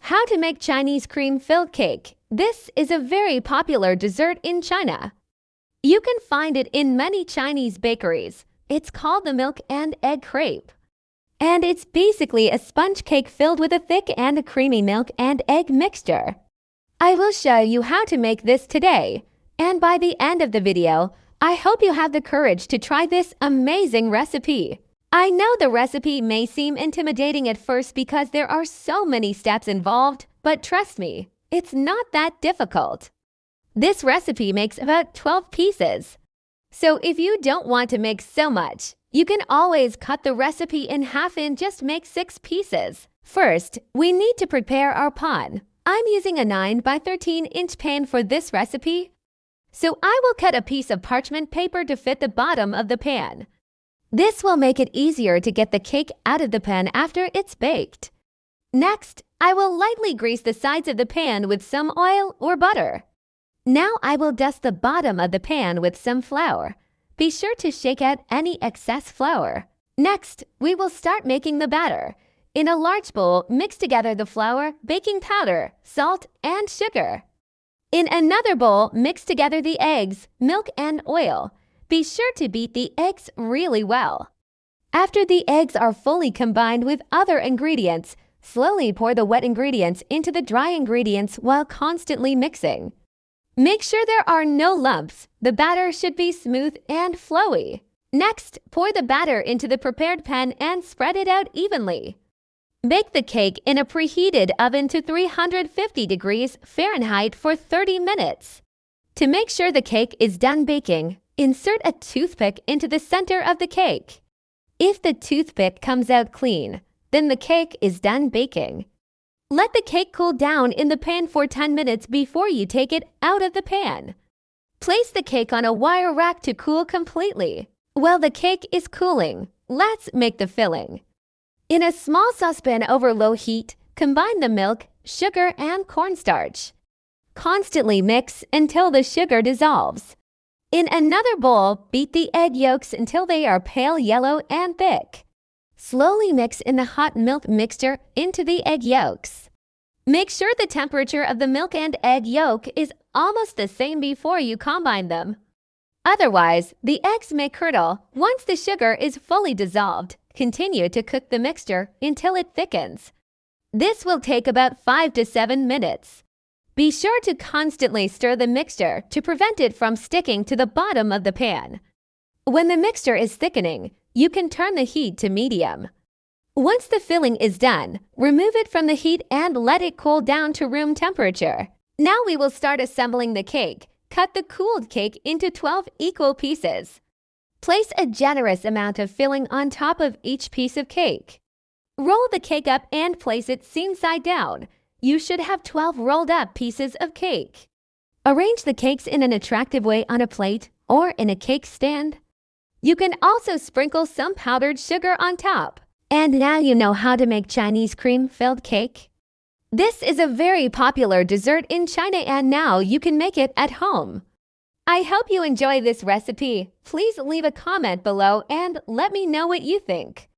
How to make Chinese cream-filled cake. This is a very popular dessert in China. You can find it in many Chinese bakeries. It's called the milk and egg crepe. And it's basically a sponge cake filled with a thick and creamy milk and egg mixture. I will show you how to make this today. And by the end of the video, I hope you have the courage to try this amazing recipe. I know the recipe may seem intimidating at first because there are so many steps involved, but trust me, it's not that difficult. This recipe makes about 12 pieces. So if you don't want to make so much, you can always cut the recipe in half and just make 6 pieces. First, we need to prepare our pan. I'm using a 9 by 13 inch pan for this recipe. So I will cut a piece of parchment paper to fit the bottom of the pan. This will make it easier to get the cake out of the pan after it's baked. Next, I will lightly grease the sides of the pan with some oil or butter. Now I will dust the bottom of the pan with some flour. Be sure to shake out any excess flour. Next, we will start making the batter. In a large bowl, mix together the flour, baking powder, salt, and sugar. In another bowl, mix together the eggs, milk, and oil. Be sure to beat the eggs really well. After the eggs are fully combined with other ingredients, slowly pour the wet ingredients into the dry ingredients while constantly mixing. Make sure there are no lumps. The batter should be smooth and flowy. Next, pour the batter into the prepared pan and spread it out evenly. Bake the cake in a preheated oven to 350 degrees Fahrenheit for 30 minutes. To make sure the cake is done baking, insert a toothpick into the center of the cake. If the toothpick comes out clean, then the cake is done baking. Let the cake cool down in the pan for 10 minutes before you take it out of the pan. Place the cake on a wire rack to cool completely. While the cake is cooling, let's make the filling. In a small saucepan over low heat, combine the milk, sugar, and cornstarch. Constantly mix until the sugar dissolves. In another bowl, beat the egg yolks until they are pale yellow and thick. Slowly mix in the hot milk mixture into the egg yolks. Make sure the temperature of the milk and egg yolk is almost the same before you combine them. Otherwise, the eggs may curdle. Once the sugar is fully dissolved, continue to cook the mixture until it thickens. This will take about 5 to 7 minutes. Be sure to constantly stir the mixture to prevent it from sticking to the bottom of the pan. When the mixture is thickening, you can turn the heat to medium. Once the filling is done, remove it from the heat and let it cool down to room temperature. Now we will start assembling the cake. Cut the cooled cake into 12 equal pieces. Place a generous amount of filling on top of each piece of cake. Roll the cake up and place it seam side down. You should have 12 rolled up pieces of cake. Arrange the cakes in an attractive way on a plate or in a cake stand. You can also sprinkle some powdered sugar on top. And now you know how to make Chinese cream-filled cake. This is a very popular dessert in China and now you can make it at home. I hope you enjoy this recipe. Please leave a comment below and let me know what you think.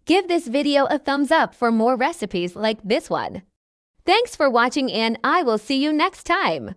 Give this video a thumbs up for more recipes like this one. Thanks for watching and I will see you next time.